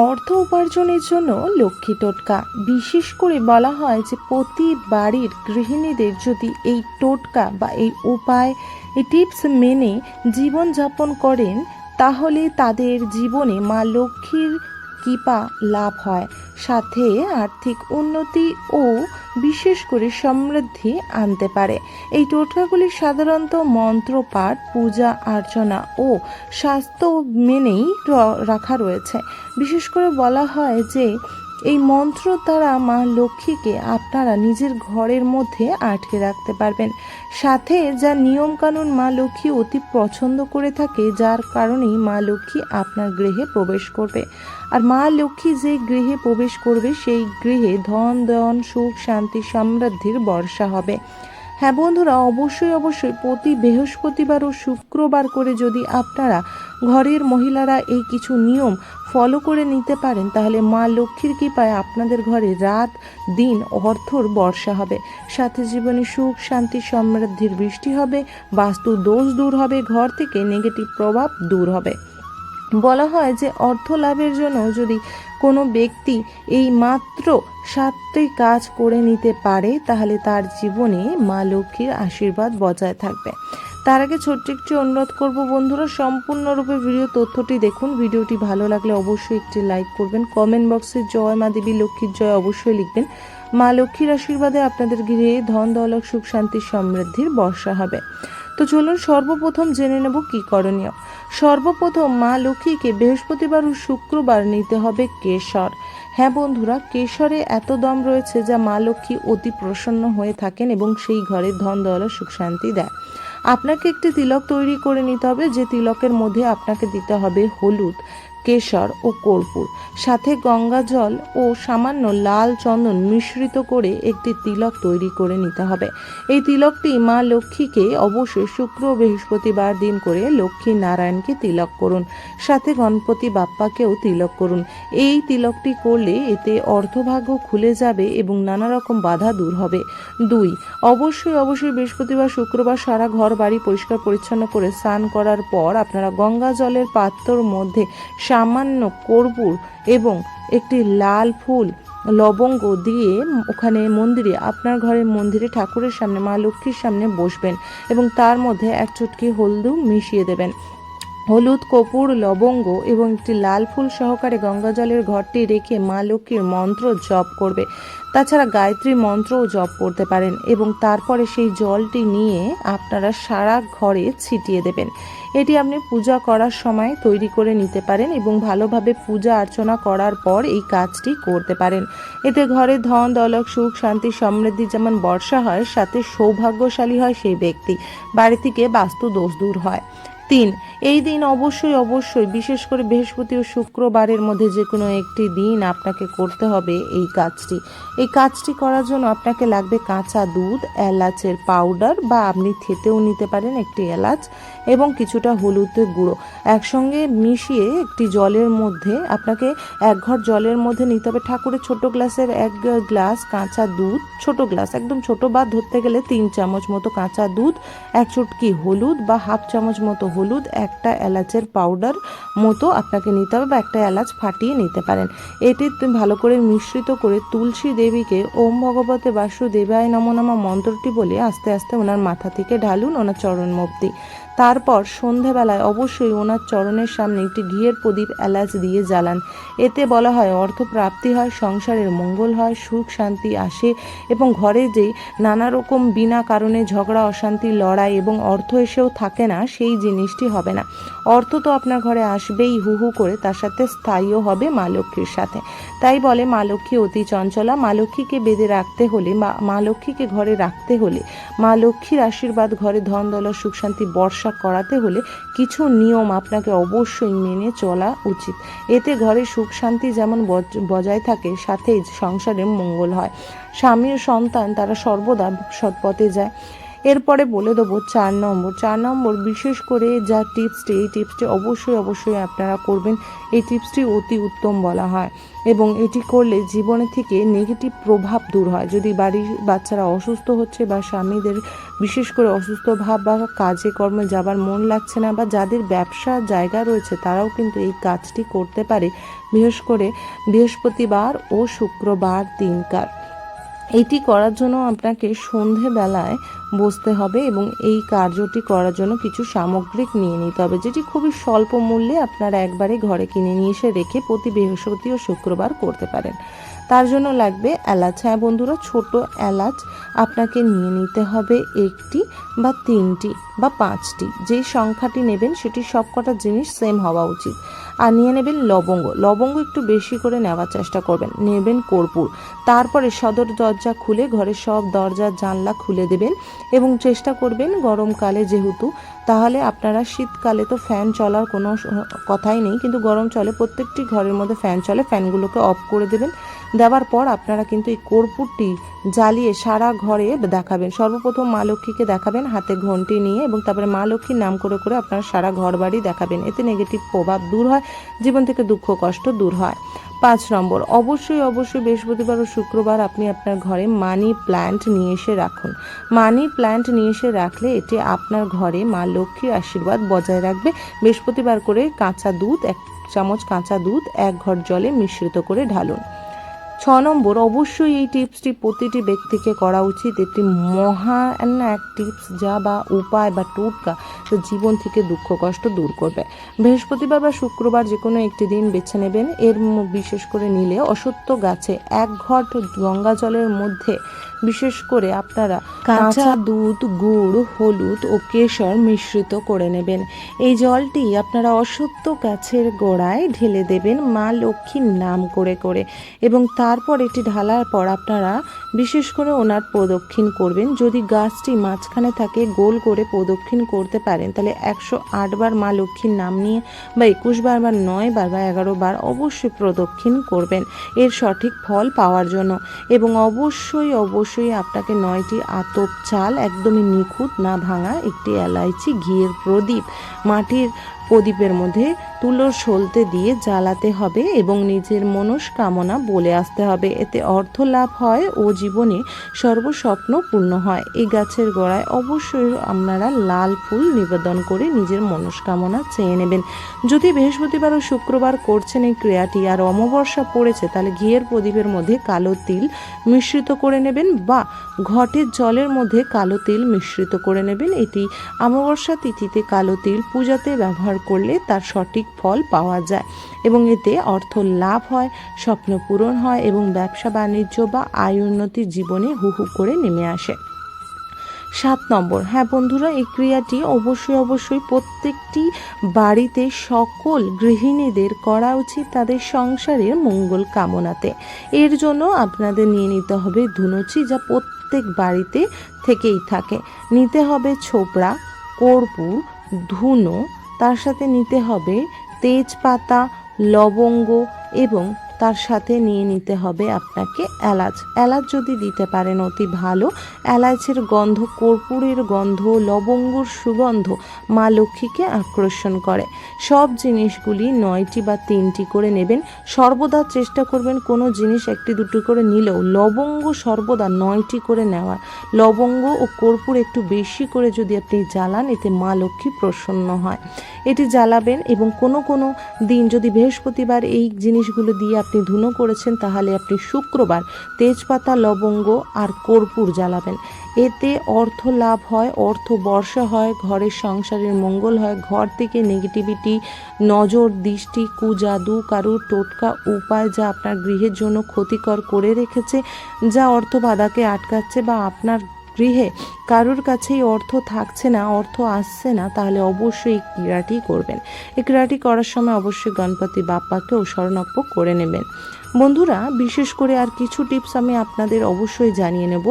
অর্থ উপার্জনের জন্য লক্ষ্মী টোটকা। বিশেষ করে বলা হয় যে প্রতি বাড়ির গৃহিণীদের যদি এই টোটকা বা এই উপায়, এই টিপস মেনে জীবনযাপন করেন, তাহলে তাদের জীবনে মা লক্ষ্মীর কৃপা লাভ হয়, সাথে আর্থিক উন্নতি ও বিশেষ করে সমৃদ্ধি আনতে পারে। এই টোটকাগুলি সাধারণত মন্ত্রপাঠ, পূজা অর্চনা ও স্বাস্থ্য মেনেই রাখা রয়েছে। বিশেষ করে বলা হয় যে এই মন্ত্র দ্বারা মা লক্ষ্মীকে আপনারা নিজের ঘরের মধ্যে আটকে রাখতে পারবেন। সাথে যা নিয়মকানুন মা লক্ষ্মী অতি পছন্দ করে থাকে, যার কারণেই মা লক্ষ্মী আপনার গৃহে প্রবেশ করবে। আর মা লক্ষ্মী যে গৃহে প্রবেশ করবে সেই গৃহে ধন ধান্যতা, সুখ শান্তি সমৃদ্ধির বর্ষা হবে। হ্যাঁ বন্ধুরা, অবশ্যই প্রতি বৃহস্পতিবার ও শুক্রবার করে যদি আপনারা ঘরের মহিলারা এই কিছু নিয়ম ফলো করে নিতে পারেন, তাহলে মা লক্ষ্মীর কৃপায় আপনাদের ঘরে রাত দিন অর্থর বর্ষা হবে, সাথে জীবনে সুখ শান্তি সমৃদ্ধির বৃষ্টি হবে, বাস্তু দোষ দূর হবে, ঘর থেকে নেগেটিভ প্রভাব দূর হবে। বলা হয় যে অর্থ লাভের জন্য যদি কোনো ব্যক্তি এই মাত্র 7টি কাজ করে নিতে পারে, তাহলে তার জীবনে মা লক্ষ্মীর আশীর্বাদ বজায় থাকবে। তার আগে ছোট্ট একটি অনুরোধ করব বন্ধুরা, সম্পূর্ণরূপে ভিডিও তথ্যটি দেখুন। ভিডিওটি ভালো লাগলে অবশ্যই একটি লাইক করবেন, কমেন্ট বক্সে জয় মা দেবী লক্ষ্মীর জয় অবশ্যই লিখবেন। মা লক্ষ্মীর আশীর্বাদে আপনাদের গৃহে ধন দৌলত সুখ শান্তি সমৃদ্ধির বর্ষা হবে। তো চলুন সর্বপ্রথম জেনে নেব কি করণীয়। সর্বপ্রথম মা লক্ষ্মীকে বৃহস্পতিবার ও শুক্রবার নিতে হবে কেশর। হ্যাঁ বন্ধুরা, কেশরে এত দম রয়েছে যা মা লক্ষ্মী অতি প্রসন্ন হয়ে থাকেন এবং সেই ঘরে ধন দৌলত সুখ শান্তি দেয়। আপনাকে একটি তিলক তৈরি করে নিতে হবে, যে তিলকের মধ্যে আপনাকে দিতে হবে হলুদ, কেশর ও কর্পূর, সাথে গঙ্গা জল ও সামান্য লাল চন্দন মিশ্রিত করে একটি তিলক তৈরি করে নিতে হবে। এই তিলকটি মা লক্ষ্মীকে অবশ্যই শুক্র ও বৃহস্পতিবার দিন করে লক্ষ্মী নারায়ণকে তিলক করুন, সাথে গণপতি বাপ্পাকেও তিলক করুন। এই তিলকটি করলে এতে অর্থভাগ্য খুলে যাবে এবং নানা রকম বাধা দূর হবে। 2, অবশ্যই বৃহস্পতিবার শুক্রবার সারা ঘর বাড়ি পরিষ্কার পরিচ্ছন্ন করে স্নান করার পর আপনারা গঙ্গা জলের পাত্রর মধ্যে সামান্য কর্পূর এবং একটি লাল ফুল, লবঙ্গ দিয়ে ওখানে মন্দিরে, আপনার ঘরের মন্দিরে ঠাকুরের সামনে মা লক্ষ্মীর সামনে বসবেন এবং তার মধ্যে এক চুটকি হলুদ মিশিয়ে দেবেন। হলুদ, কর্পূর, লবঙ্গ এবং একটি লাল ফুল সহকারে গঙ্গা জলের ঘরটি রেখে মা লক্ষ্মীর মন্ত্র জপ করবে। তাছাড়া গায়ত্রী মন্ত্রও জপ করতে পারেন এবং তারপরে সেই জলটি নিয়ে আপনারা সারা ঘরে ছিটিয়ে দেবেন। এটি আপনি পূজা করার সময় তৈরি করে নিতে পারেন এবং ভালোভাবে পূজা অর্চনা করার পর এই কাজটি করতে পারেন। এতে ঘরে ধন দৌলত সুখ শান্তি সমৃদ্ধি যেমন বর্ষা হয়, সাথে সৌভাগ্যশালী হয় সেই ব্যক্তি, বাড়ি থেকে বাস্তু দোষ দূর হয়। 3, এই দিন অবশ্যই বিশেষ করে বৃহস্পতি ও শুক্রবারের মধ্যে যে কোনো একটি দিন আপনাকে করতে হবে এই কাজটি। এই কাজটি করার জন্য আপনাকে লাগবে কাঁচা দুধ, এলাচের পাউডার বা আপনি থেতেও নিতে পারেন একটি এলাচ, এবং কিছুটা হলুদের গুঁড়ো একসঙ্গে মিশিয়ে একটি জলের মধ্যে, আপনাকে 1 ঘট জলের মধ্যে নিতে হবে। ঠাকুরের ছোট গ্লাসের 1 গ্লাস কাঁচা দুধ, ছোট গ্লাস একদম ছোট, বা ধরতে গেলে 3 চামচ মতো কাঁচা দুধ, 1 চুটকি হলুদ বা হাফ চামচ মতো হলুদ, একটা এলাচের পাউডার মতো আপনাকে নিতে হবে বা একটা এলাচ ফাটিয়ে নিতে পারেন। এটি ভালো করে মিশ্রিত করে তুলসী দেবীকে ওম ভগবতে বাসুদেবায় নমো নমঃ মন্ত্রটি বলে আস্তে আস্তে ওনার মাথা থেকে ঢালুন ওনার চরণ অবধি। তারপর সন্ধেবেলায় অবশ্যই ওনার চরণের সামনে একটি ঘিয়ের প্রদীপ এলাচ দিয়ে জ্বালান। এতে বলা হয় অর্থ প্রাপ্তি হয়, সংসারের মঙ্গল হয়, সুখ শান্তি আসে এবং ঘরে যে নানা রকম বিনা কারণে ঝগড়া অশান্তি লড়াই এবং অর্থ এসেও থাকে না, সেই জিনিসটি হবে না। অর্থ তো আপনার ঘরে আসবেই হু হু করে, তার সাথে স্থায়ীও হবে মা লক্ষ্মীর সাথে। তাই বলে মা লক্ষ্মী অতি চঞ্চলা। মা লক্ষ্মীকে বেঁধে রাখতে হলে, মা লক্ষ্মীকে ঘরে রাখতে হলে, মা লক্ষ্মীর আশীর্বাদ ঘরে ধন দৌলত সুখ শান্তি বর্ষা করাতে হলে কিছু নিয়ম আপনাকে অবশ্যই মেনে চলা উচিত। এতে ঘরে সুখ শান্তি যেমন বজায় থাকে, সাথে সংসারে মঙ্গল হয়, স্বামী ও সন্তান তারা সর্বদা সৎ পথে যায়। এরপরে বলে দেবো 4 নম্বর বিশেষ করে যা টিপসটি, এই টিপসটি অবশ্যই আপনারা করবেন। এই টিপসটি অতি উত্তম বলা হয় এবং এটি করলে জীবনে থেকে নেগেটিভ প্রভাব দূর হয়। যদি বাড়ির বাচ্চারা অসুস্থ হচ্ছে বা স্বামীদের বিশেষ করে অসুস্থ ভাব বা কাজে কর্মে যাবার মন লাগছে না বা যাদের ব্যবসা জায়গা রয়েছে তারাও কিন্তু এই কাজটি করতে পারে, বিশেষ করে বৃহস্পতিবার ও শুক্রবার দিনকার। এটি করার জন্য আপনাকে সন্ধেবেলায় বসতে হবে এবং এই কার্যটি করার জন্য কিছু সামগ্রিক নিয়ে নিতে হবে, যেটি খুবই স্বল্প মূল্যে আপনারা একবারে ঘরে কিনে নিয়ে এসে রেখে প্রতি বৃহস্পতি ও শুক্রবার করতে পারেন। তার জন্য লাগবে এলাচ। হ্যাঁ বন্ধুরা, ছোট এলাচ আপনাকে নিয়ে নিতে হবে 1টি বা 3টি বা 5টি, যেই সংখ্যাটি নেবেন সেটি সবকটা জিনিস সেম হওয়া উচিত। আর নিয়ে নেবেন লবঙ্গ একটু বেশি করে নেওয়ার চেষ্টা করবেন। নেবেন কর্পূর। তারপরে সদর দরজা খুলে ঘরের সব দরজা জানলা খুলে দেবেন এবং চেষ্টা করবেন গরমকালে, যেহেতু তাহলে আপনারা, শীতকালে তো ফ্যান চলার কোনো কথাই নেই, কিন্তু গরম চলে, প্রত্যেকটি ঘরের মধ্যে ফ্যান চলে, ফ্যানগুলোকে অফ করে দেবেন। দেওয়ার পর আপনারা কিন্তু এই কর্পূরটি জ্বালিয়ে সারা ঘরে দেখাবেন। সর্বপ্রথম মা লক্ষ্মীকে দেখাবেন হাতে ঘণ্টি নিয়ে এবং তারপরে মা লক্ষ্মীর নাম করে করে আপনারা সারা ঘর বাড়ি দেখাবেন। এতে নেগেটিভ প্রভাব দূর হয়, জীবন থেকে দুঃখ কষ্ট দূর হয়। 5 নম্বর, অবশ্যই বৃহস্পতিবার ও শুক্রবার আপনি আপনার ঘরে মানি প্ল্যান্ট নিয়ে এসে রাখুন। মানি প্ল্যান্ট নিয়ে এসে রাখলে এটি আপনার ঘরে মা লক্ষ্মীর আশীর্বাদ বজায় রাখবে। বৃহস্পতিবার করে কাঁচা দুধ, 1 চামচ কাঁচা দুধ 1 ঘট জলে মিশ্রিত করে ঢালুন। 6 নম্বর, অবশ্যই এই টিপসটি প্রতিটি ব্যক্তিকে করা উচিত। এটি মহান এক টিপস যা বা উপায় বা টোটকা জীবন থেকে দুঃখ কষ্ট দূর করবে। বৃহস্পতিবার বা শুক্রবার যে কোনো একটি দিন বেছে নেবেন। বিশেষ করে নিলে অশ্বত্থ গাছে 1 ঘট গঙ্গা জলের মধ্যে বিশেষ করে আপনারা কাঁচা দুধ, গুড়, হলুদ ও কেশর মিশ্রিত করে নেবেন। এই জলটি আপনারা অশ্বত্থ গাছের গোড়ায় ঢেলে দেবেন মা লক্ষ্মীর নাম করে করে এবং তারপর এটি ঢালার পর আপনারা বিশেষ করে ওনার প্রদক্ষিণ করবেন। যদি গাছটি মাঝখানে থাকে গোল করে প্রদক্ষিণ করতে পারেন তাহলে 108 বার মা লক্ষ্মীর নাম নিয়ে বা 21 বার বা 9 বার বা 11 বার অবশ্যই প্রদক্ষিণ করবেন এর সঠিক ফল পাওয়ার জন্য। এবং অবশ্যই আপনাকে 9টি আতপ চাল, একদমই নিখুঁত না ভাঙা, একটি এলাইচি, ঘিয়ের প্রদীপ মাটির প্রদীপের মধ্যে তুলোর সলতে দিয়ে জ্বালাতে হবে এবং নিজের মনস্কামনা বলে আসতে হবে। এতে অর্থ লাভ হয় ও জীবনে সর্বস্বপ্ন পূর্ণ হয়। এই গাছের গোড়ায় অবশ্যই আপনারা লাল ফুল নিবেদন করে নিজের মনস্কামনা চেয়ে নেবেন। যদি বৃহস্পতিবার ও শুক্রবার করছেন এই ক্রিয়াটি আর অমাবস্যা পড়েছে তাহলে ঘিয়ের প্রদীপের মধ্যে কালো তিল মিশ্রিত করে নেবেন বা ঘটের জলের মধ্যে কালো তিল মিশ্রিত করে নেবেন। এটি অমাবস্যা তিথিতে কালো তিল পূজাতে ব্যবহার করলে তার সঠিক ফল পাওয়া যায় এবং এতে অর্থ লাভ হয়, স্বপ্ন পূরণ হয় এবং ব্যবসা বাণিজ্য বা আয় উন্নতির জীবনে হু হু করে নেমে আসে। 7 নম্বর, হ্যাঁ বন্ধুরা, এই ক্রিয়াটি অবশ্যই প্রত্যেকটি বাড়িতে সকল গৃহিণীদের করা উচিত তাদের সংসারের মঙ্গল কামনাতে। এর জন্য আপনাদের নিয়ে নিতে হবে ধুনুচি, যা প্রত্যেক বাড়িতে থেকেই থাকে। নিতে হবে ছোবড়া, কর্পূর, ধুনো, তার সাথে নিতে হবে তেজপাতা, লবঙ্গ এবং তার সাথে নিয়ে নিতে হবে আপনাকে এলাচ যদি দিতে পারেন অতি ভালো। এলাচের গন্ধ, কর্পূরের গন্ধ, লবঙ্গর সুগন্ধ মা লক্ষ্মীকে আকর্ষণ করে। সব জিনিসগুলি 9টি বা 3টি করে নেবেন। সর্বদা চেষ্টা করবেন কোনো জিনিস 1টি 2টি করে নিলেও লবঙ্গ সর্বদা 9টি করে নেওয়ার। লবঙ্গ ও কর্পূর একটু বেশি করে যদি আপনি জ্বালান এতে মা লক্ষ্মী প্রসন্ন হয়। এটি জ্বালাবেন এবং কোনো দিন যদি বৃহস্পতিবার এই জিনিসগুলো দিয়ে আপনি ধুনো করেছেন তাহলে আপনি শুক্রবার তেজপাতা, লবঙ্গ আর কর্পূর জ্বালাবেন। এতে অর্থ লাভ হয়, অর্থ বর্ষা হয়, ঘরের সংসারের মঙ্গল হয়, ঘর থেকে নেগেটিভিটি, নজর দৃষ্টি, কুজাদু, কারুর টোটকা উপায় যা আপনার গৃহের জন্য ক্ষতিকর করে রেখেছে, যা অর্থ বাধাকে আটকাচ্ছে বা আপনার গৃহে কারুর কাছেই অর্থ থাকছে না, অর্থ আসছে না, তাহলে অবশ্যই এই ক্রিয়াটি করবেন। এই ক্রিয়াটি করার সময় অবশ্যই গণপতি বাপ্পাকেও শরণাপন্ন করে নেবেন। বন্ধুরা, বিশেষ করে আর কিছু টিপস আমি আপনাদের অবশ্যই জানিয়ে নেব।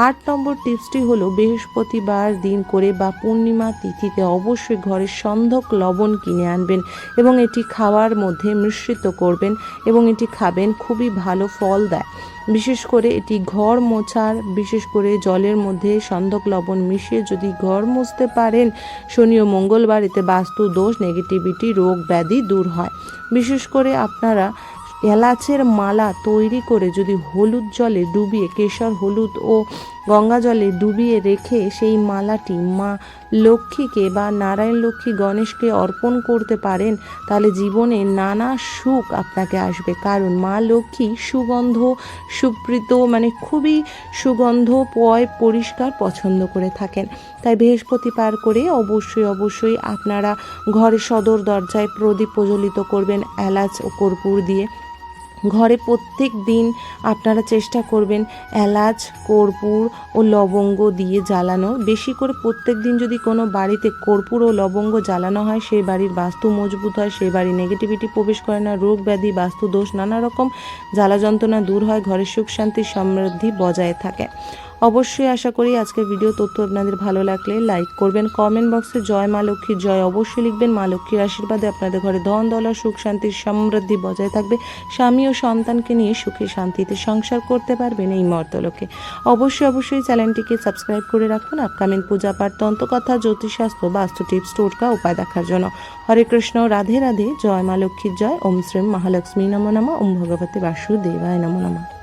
8 নম্বর টিপসটি হলো বৃহস্পতিবার দিন করে বা পূর্ণিমা তিথিতে অবশ্যই ঘরের সন্ধক লবণ কিনে আনবেন এবং এটি খাওয়ার মধ্যে মিশ্রিত করবেন এবং এটি খাবেন, খুবই ভালো ফল দেয়। বিশেষ করে এটি ঘর মোছার, বিশেষ করে জলের মধ্যে সন্ধক লবণ মিশিয়ে যদি ঘর মুছতে পারেন শনি ও মঙ্গলবার, এতে বাস্তু দোষ, নেগেটিভিটি, রোগ ব্যাধি দূর হয়। বিশেষ করে আপনারা এলাচের মালা তৈরি করে যদি হলুদ জলে ডুবিয়ে, কেশর, হলুদ ও গঙ্গা জলে ডুবিয়ে রেখে সেই মালাটি মা লক্ষ্মীকে বা নারায়ণ লক্ষ্মী গণেশকে অর্পণ করতে পারেন, তাহলে জীবনে নানা সুখ আপনাকে আসবে। কারণ মা লক্ষ্মী সুগন্ধ সুপ্রীত, মানে খুবই সুগন্ধ পরিষ্কার পছন্দ করে থাকেন। তাই বৃহস্পতিবার করে অবশ্যই আপনারা ঘরের সদর দরজায় প্রদীপ প্রজ্বলিত করবেন এলাচ ও কর্পূর দিয়ে। ঘরে প্রত্যেক দিন আপনারা চেষ্টা করবেন এলাচ, কর্পূর ও লবঙ্গ দিয়ে জ্বালানো। বেশি করে প্রত্যেক দিন যদি কোনো বাড়িতে কর্পূর ও লবঙ্গ জ্বালানো হয়, সেই বাড়ির বাস্তু মজবুত হয়, সেই বাড়ির নেগেটিভিটি প্রবেশ করে না, রোগ ব্যাধি, বাস্তু দোষ, নানা রকম জ্বালা যন্ত্রণা দূর হয়, ঘরের সুখ শান্তি সমৃদ্ধি বজায় থাকে। অবশ্যই আশা করি আজকের ভিডিও তথ্য আপনাদের ভালো লাগলে লাইক করবেন, কমেন্ট বক্সে জয় মা লক্ষ্মীর জয় অবশ্যই লিখবেন। মা লক্ষ্মীর আশীর্বাদে আপনাদের ঘরে ধন দৌলত, সুখ শান্তির সমৃদ্ধি বজায় থাকবে। স্বামী ও সন্তানকে নিয়ে সুখে শান্তিতে সংসার করতে পারবেন এই মর্তলোকে। অবশ্যই চ্যানেলটিকে সাবস্ক্রাইব করে রাখুন আপকামিং পূজা পাঠ, তন্ত্রকথা, জ্যোতিষশাস্ত্র, বাস্তু টিপস, টোটকা উপায় দেখার জন্য। হরে কৃষ্ণ, রাধে রাধে, জয় মা লক্ষ্মীর জয়। ওম শ্রীম মহালক্ষ্মী নমো নমঃ, ওম ভগবতে বাসুদেবায় নমো নমঃ।